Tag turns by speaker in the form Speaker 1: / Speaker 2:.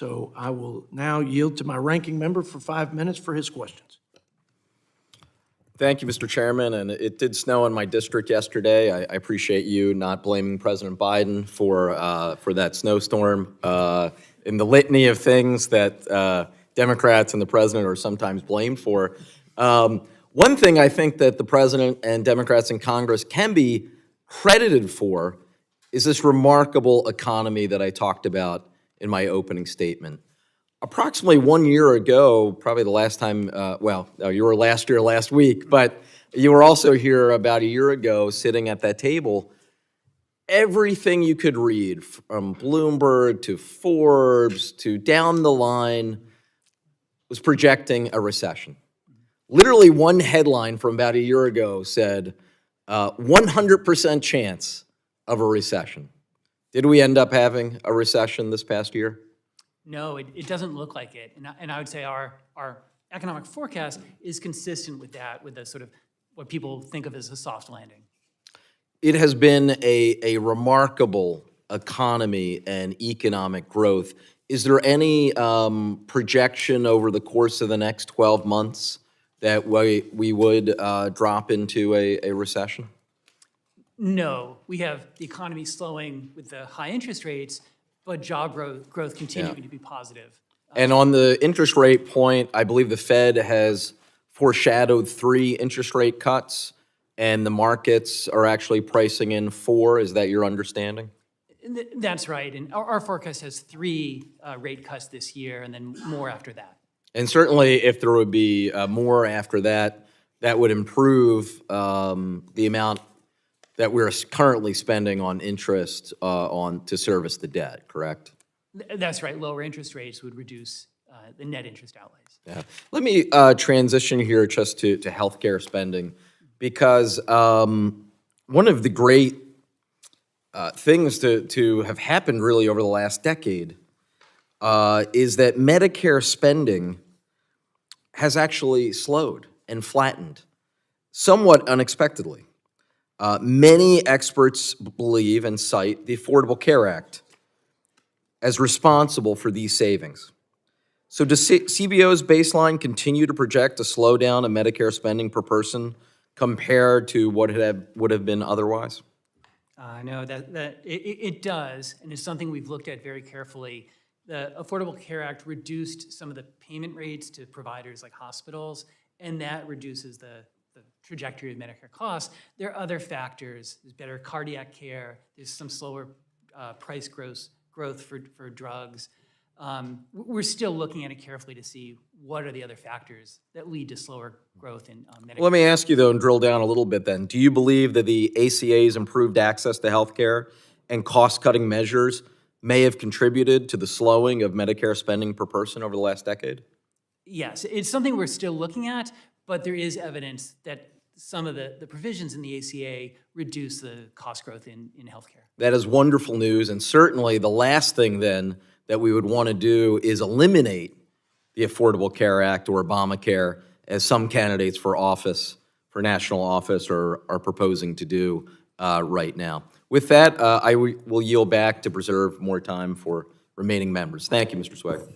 Speaker 1: So I will now yield to my ranking member for 5 minutes for his questions.
Speaker 2: Thank you, Mr. Chairman, and it did snow in my district yesterday. I appreciate you not blaming President Biden for that snowstorm in the litany of things that Democrats and the president are sometimes blamed for. One thing I think that the president and Democrats in Congress can be credited for is this remarkable economy that I talked about in my opening statement. Approximately 1 year ago, probably the last time, you were last week, but you were also here about a year ago sitting at that table. Everything you could read, from Bloomberg to Forbes to down the line, was projecting a recession. Literally one headline from about a year ago said, 100% chance of a recession. Did we end up having a recession this past year?
Speaker 3: No, it doesn't look like it. And I would say our economic forecast is consistent with that, with the sort of what people think of as a soft landing.
Speaker 2: It has been a remarkable economy and economic growth. Is there any projection over the course of the next 12 months that we would drop into a recession?
Speaker 3: No, we have the economy slowing with the high interest rates, but job growth continuing to be positive.
Speaker 2: And on the interest rate point, I believe the Fed has foreshadowed 3 interest rate cuts, and the markets are actually pricing in 4. Is that your understanding?
Speaker 3: That's right. And our forecast has 3 rate cuts this year and then more after that.
Speaker 2: And certainly if there would be more after that, that would improve the amount that we're currently spending on interest to service the debt, correct?
Speaker 3: That's right. Lower interest rates would reduce the net interest outlays.
Speaker 2: Yeah. Let me transition here just to healthcare spending, because one of the great things to have happened really over the last decade is that Medicare spending has actually slowed and flattened, somewhat unexpectedly. Many experts believe and cite the Affordable Care Act as responsible for these savings. So does CBO's baseline continue to project a slowdown in Medicare spending per person compared to what it would have been otherwise?
Speaker 3: No, it does, and it's something we've looked at very carefully. The Affordable Care Act reduced some of the payment rates to providers like hospitals, and that reduces the trajectory of Medicare costs. There are other factors. There's better cardiac care. There's some slower price growth for drugs. We're still looking at it carefully to see what are the other factors that lead to slower growth in Medicare.
Speaker 2: Well, let me ask you, though, and drill down a little bit then. Do you believe that the ACA's improved access to health care and cost-cutting measures may have contributed to the slowing of Medicare spending per person over the last decade?
Speaker 3: Yes, it's something we're still looking at, but there is evidence that some of the provisions in the ACA reduce the cost growth in healthcare.
Speaker 2: That is wonderful news, and certainly the last thing then that we would want to do is eliminate the Affordable Care Act or Obamacare, as some candidates for office, for national office, are proposing to do right now. With that, I will yield back to preserve more time for remaining members. Thank you, Mr. Swagel.